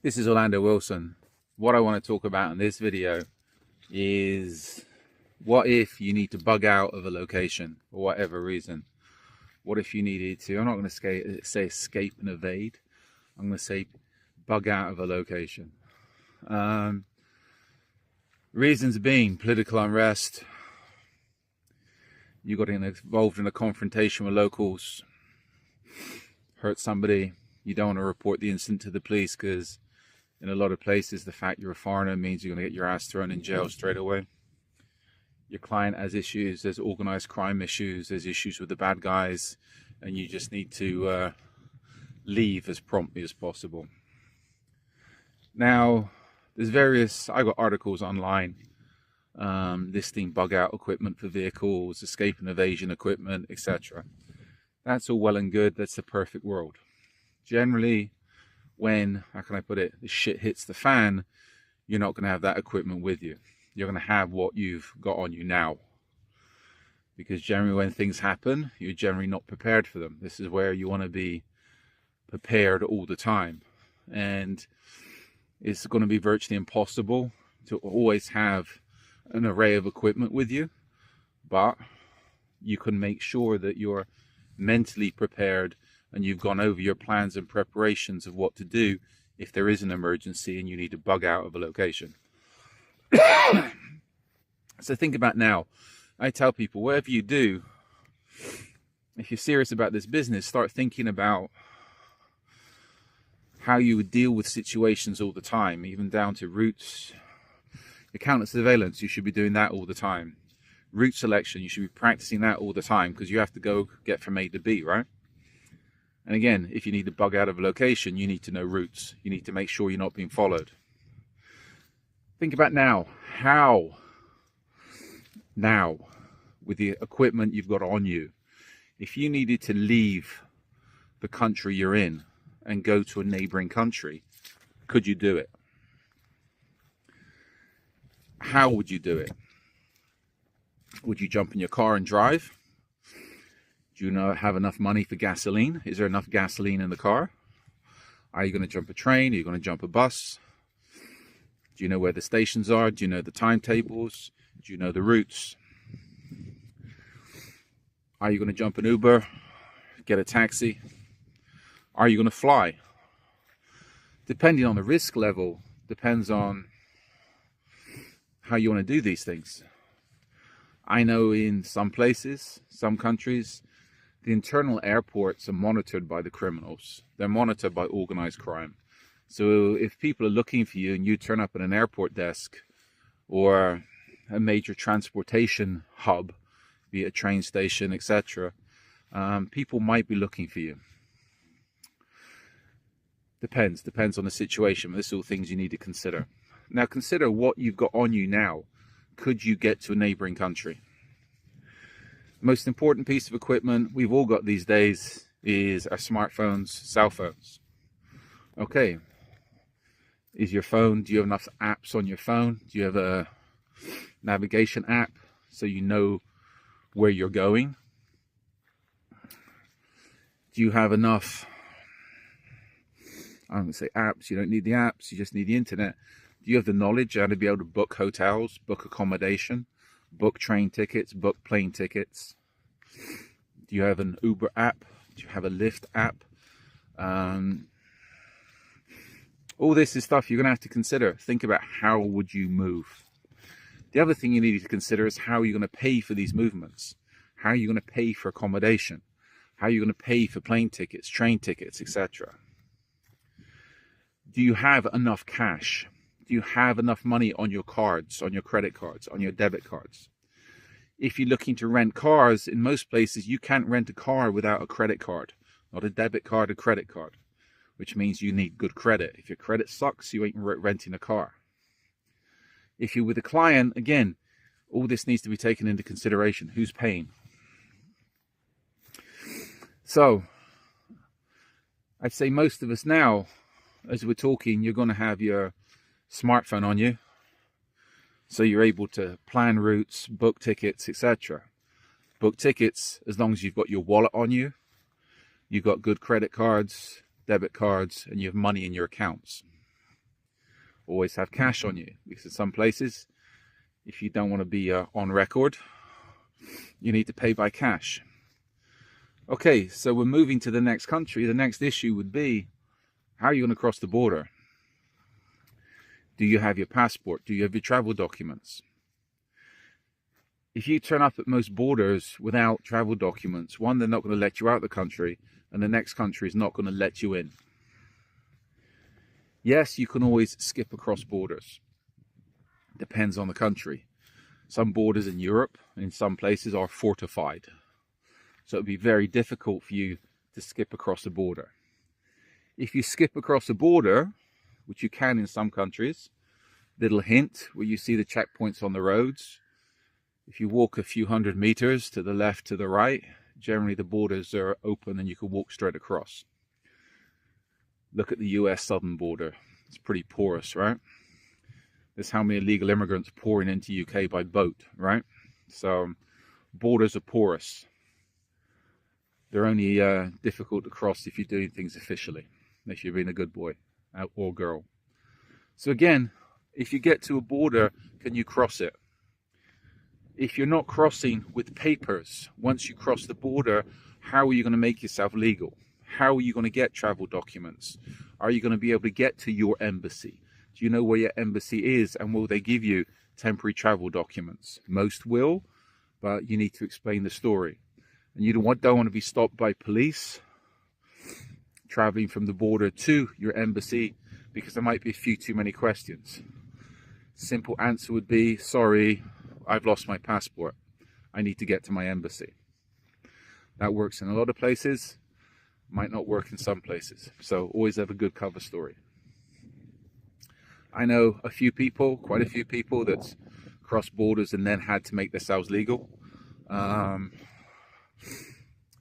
This is Orlando Wilson. What I want to talk about in this video is what if you need to bug out of a location for whatever reason. What if you needed to, I'm not going to say escape and evade, I'm going to say bug out of a location. Reasons being political unrest, you got involved in a confrontation with locals, hurt somebody, you don't want to report the incident to the police because in a lot of places the fact you're a foreigner means you're going to get your ass thrown in jail straight away. Your client has issues, there's organized crime issues, there's issues with the bad guys, and you just need to leave as promptly as possible. Now, I got articles online listing bug out equipment for vehicles, escape and evasion equipment, etc. That's all well and good, that's the perfect world. Generally, when, how can I put it, the shit hits the fan, you're not going to have that equipment with you. You're going to have what you've got on you now. Because generally when things happen, you're generally not prepared for them. This is where you want to be prepared all the time. And it's going to be virtually impossible to always have an array of equipment with you. But you can make sure that you're mentally prepared and you've gone over your plans and preparations of what to do if there is an emergency and you need to bug out of a location. So think about now. I tell people, whatever you do, if you're serious about this business, start thinking about how you would deal with situations all the time, even down to routes. Your counter surveillance, you should be doing that all the time. Route selection, you should be practicing that all the time because you have to go get from A to B, right? And again, if you need to bug out of a location, you need to know routes. You need to make sure you're not being followed. Think about now, how now, with the equipment you've got on you, if you needed to leave the country you're in and go to a neighboring country, could you do it? How would you do it? Would you jump in your car and drive? Do you have enough money for gasoline? Is there enough gasoline in the car? Are you going to jump a train? Are you going to jump a bus? Do you know where the stations are? Do you know the timetables? Do you know the routes? Are you going to jump an Uber? Get a taxi? Are you going to fly? Depending on the risk level, depends on how you want to do these things. I know in some places, some countries, the internal airports are monitored by the criminals. They're monitored by organized crime. So if people are looking for you and you turn up at an airport desk or a major transportation hub, be it a train station, etc., people might be looking for you. Depends on the situation. This are all things you need to consider. Now consider what you've got on you now. Could you get to a neighboring country? The most important piece of equipment we've all got these days is our smartphones, cell phones. Okay, is your phone, do you have enough apps on your phone? Do you have a navigation app so you know where you're going? Do you have enough, I'm going to say apps, you don't need the apps, you just need the internet. Do you have the knowledge how to be able to book hotels, book accommodation, book train tickets, book plane tickets? Do you have an Uber app? Do you have a Lyft app? All this is stuff you're going to have to consider. Think about how would you move. The other thing you need to consider is how you're going to pay for these movements. How are you going to pay for accommodation? How are you going to pay for plane tickets, train tickets, etc.? Do you have enough cash? Do you have enough money on your cards, on your credit cards, on your debit cards? If you're looking to rent cars, in most places you can't rent a car without a credit card. Not a debit card, a credit card. Which means you need good credit. If your credit sucks, you ain't renting a car. If you're with a client, again, all this needs to be taken into consideration. Who's paying? So, I'd say most of us now, as we're talking, you're going to have your smartphone on you. So you're able to plan routes, book tickets, etc. Book tickets as long as you've got your wallet on you, you've got good credit cards, debit cards, and you have money in your accounts. Always have cash on you, because in some places, if you don't want to be on record, you need to pay by cash. Okay, so we're moving to the next country. The next issue would be, how are you going to cross the border? Do you have your passport? Do you have your travel documents? If you turn up at most borders without travel documents, one, they're not going to let you out of the country, and the next country is not going to let you in. Yes, you can always skip across borders. Depends on the country. Some borders in Europe, in some places, are fortified. So it would be very difficult for you to skip across the border. If you skip across the border, which you can in some countries, little hint, where you see the checkpoints on the roads, if you walk a few hundred meters to the left, to the right, generally the borders are open and you can walk straight across. Look at the US southern border. It's pretty porous, right? There's how many illegal immigrants pouring into UK by boat, right? So borders are porous. They're only difficult to cross if you're doing things officially, if you're being a good boy or girl. So again, if you get to a border, can you cross it? If you're not crossing with papers, once you cross the border, how are you going to make yourself legal? How are you going to get travel documents? Are you going to be able to get to your embassy? Do you know where your embassy is, and will they give you temporary travel documents? Most will, but you need to explain the story. And you don't want to be stopped by police traveling from the border to your embassy because there might be a few too many questions. Simple answer would be, sorry, I've lost my passport. I need to get to my embassy. That works in a lot of places, might not work in some places. So always have a good cover story. I know a few people, quite a few people, that's crossed borders and then had to make themselves legal.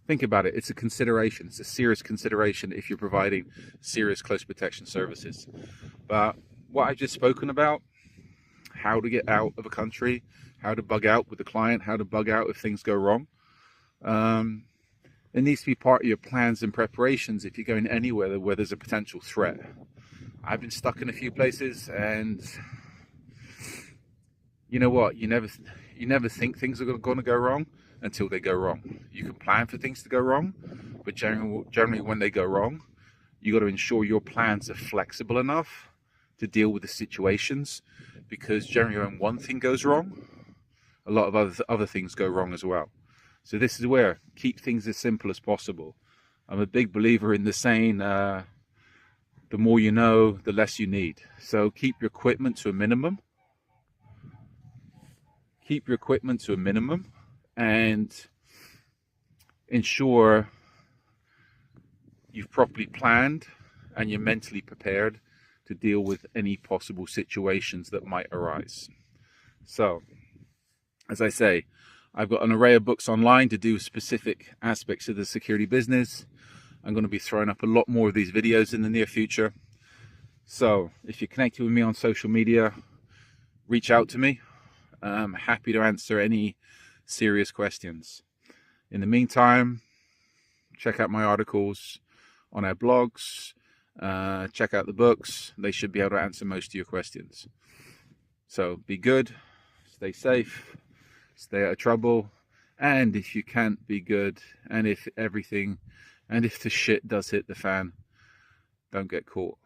Think about it. It's a consideration. It's a serious consideration if you're providing serious close protection services. But what I've just spoken about, how to get out of a country, how to bug out with the client, how to bug out if things go wrong, it needs to be part of your plans and preparations if you're going anywhere where there's a potential threat. I've been stuck in a few places, and you know what? You never think things are going to go wrong until they go wrong. You can plan for things to go wrong, but generally when they go wrong, you got to ensure your plans are flexible enough to deal with the situations, because generally when one thing goes wrong, a lot of other things go wrong as well. So this is where keep things as simple as possible. I'm a big believer in the saying, the more you know, the less you need. So keep your equipment to a minimum. Keep your equipment to a minimum and ensure you've properly planned and you're mentally prepared to deal with any possible situations that might arise. So, as I say, I've got an array of books online to do specific aspects of the security business. I'm going to be throwing up a lot more of these videos in the near future. So if you're connected with me on social media, reach out to me. I'm happy to answer any serious questions. In the meantime, check out my articles on our blogs. Check out the books. They should be able to answer most of your questions. So be good, stay safe, stay out of trouble, and if you can't be good, and if the shit does hit the fan, don't get caught.